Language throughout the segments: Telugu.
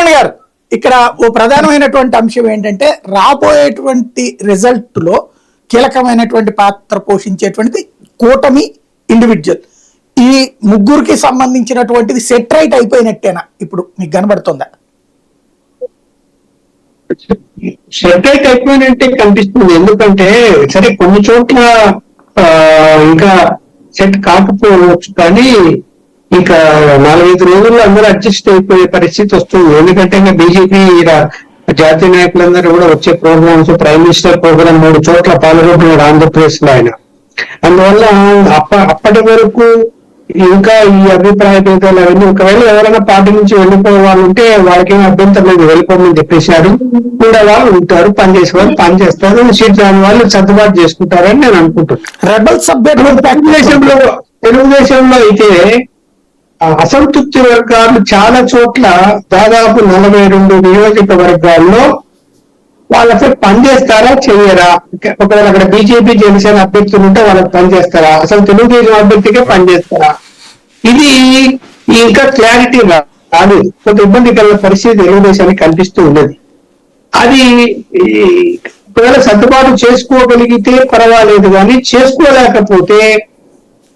కిరణ్ గారు, ఇక్కడ ఓ ప్రధానమైనటువంటి అంశం ఏంటంటే రాబోయేటువంటి రిజల్ట్ లో కీలకమైనటువంటి పాత్ర పోషించేటువంటిది కూటమి ఇండివిజువల్. ఈ ముగ్గురికి సంబంధించినటువంటిది సెట్ రైట్ అయిపోయినట్టేనా ఇప్పుడు మీకు కనబడుతుందా? సెట్ రైట్ అయిపోయినట్టే కనిపిస్తుంది. ఎందుకంటే సరే కొన్ని చోట్ల ఇంకా సెట్ కాకపోవచ్చు, కానీ ఇంకా 4-5 రోజుల్లో అందరూ అడ్జస్ట్ అయిపోయే పరిస్థితి వస్తుంది. ఎందుకంటే ఇంకా బీజేపీ జాతీయ నాయకులందరూ కూడా వచ్చే ప్రోగ్రామ్స్, ప్రైమ్ మినిస్టర్ ప్రోగ్రామ్ 3 చోట్ల పాల్గొంటున్నారు ఆంధ్రప్రదేశ్ లో ఆయన. అందువల్ల అప్పటి వరకు ఇంకా ఈ అభిప్రాయ భేదాలు అవన్నీ, ఒకవేళ ఎవరైనా పార్టీ నుంచి వెళ్ళిపోవాలంటే వాళ్ళకేం అభ్యంతరం లేదు, వెళ్ళిపోమని చెప్పేశారు. ఉండే వాళ్ళు ఉంటారు, పనిచేసే వాళ్ళు పని చేస్తారు, సీట్ రాని వాళ్ళు సర్దుబాటు చేసుకుంటారని నేను అనుకుంటున్నాను. తెలుగుదేశంలో అయితే అసంతృప్తి వర్గాలు చాలా చోట్ల దాదాపు 42 నియోజకవర్గాల్లో వాళ్ళు అసలు పనిచేస్తారా చెయ్యరా, ఒకవేళ అక్కడ బీజేపీ జనసేన అభ్యర్థులు ఉంటే వాళ్ళకి పనిచేస్తారా, అసలు తెలుగుదేశం అభ్యర్థికే పనిచేస్తారా, ఇది ఇంకా క్లారిటీ రాదు. కొంత ఇబ్బందికర పరిస్థితి తెలుగుదేశానికి కనిపిస్తూ ఉన్నది. అది ఒకవేళ సర్దుబాటు చేసుకోగలిగితే పర్వాలేదు, కానీ చేసుకోలేకపోతే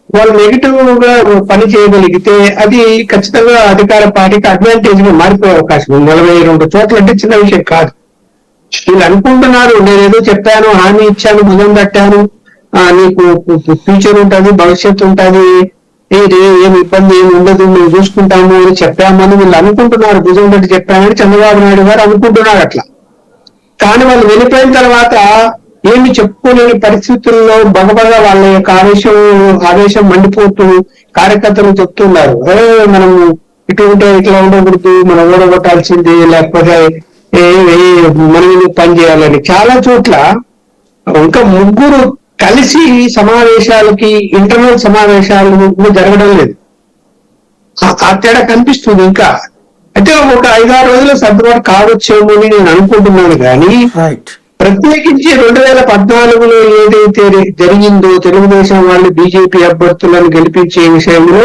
వాళ్ళు నెగిటివ్ గా పని చేయగలిగితే అది ఖచ్చితంగా అధికార పార్టీకి అడ్వాంటేజ్ గా మారిపోయే అవకాశం ఉంది. 42 చోట్ల అంటే చిన్న విషయం కాదు. వీళ్ళు అనుకుంటున్నారు నేనేదో చెప్పాను, హామీ ఇచ్చాను, భుజం తట్టాను, నీకు ఫ్యూచర్ ఉంటుంది, భవిష్యత్తు ఉంటుంది, ఏమి ఇబ్బంది ఏమి ఉండదు, మేము చూసుకుంటాము అని చెప్పామని వీళ్ళు అనుకుంటున్నారు. భుజం తట్టి చెప్పామని చంద్రబాబు నాయుడు గారు అనుకుంటున్నారు అట్లా. కానీ వాళ్ళు వెళ్ళిపోయిన తర్వాత ఏమి చెప్పుకోలేని పరిస్థితుల్లో బగబగా వాళ్ళ యొక్క ఆవేశం మండిపోతూ కార్యకర్తలు చెప్తున్నారు, మనం ఇట్లా ఉంటే ఇట్లా ఉండకూడదు, మనం ఓడగొట్టాల్సింది, లేకపోతే మనం పని చేయాలని. చాలా చోట్ల ఇంకా ముగ్గురు కలిసి సమావేశాలకి, ఇంటర్నల్ సమావేశాలు జరగడం లేదు. ఆ తేడా కనిపిస్తుంది. ఇంకా అయితే ఒక 5-6 రోజుల సర్దుబాటు కావచ్చేమో అని నేను అనుకుంటున్నాను. కానీ ప్రత్యేకించి 2014లో ఏదైతే జరిగిందో, తెలుగుదేశం వాళ్ళు బీజేపీ అభ్యర్థులను గెలిపించే విషయంలో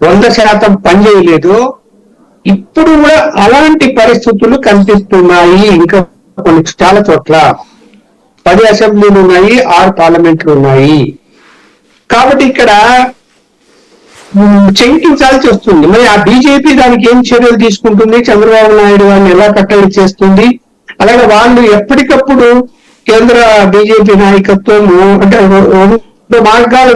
100% పనిచేయలేదో, ఇప్పుడు కూడా అలాంటి పరిస్థితులు కనిపిస్తున్నాయి. ఇంకా కొన్ని చాలా చోట్ల 10 అసెంబ్లీలు ఉన్నాయి, 6 పార్లమెంట్లు ఉన్నాయి. కాబట్టి ఇక్కడ చెంకించాల్సి వస్తుంది. మరి ఆ బీజేపీ దానికి ఏం చర్యలు తీసుకుంటుంది, చంద్రబాబు నాయుడు గారిని ఎలా కట్టడి చేస్తుంది, అలాగే వాళ్ళు ఎప్పటికప్పుడు కేంద్ర బీజేపీ నాయకత్వము అంటే 2 మార్గాలు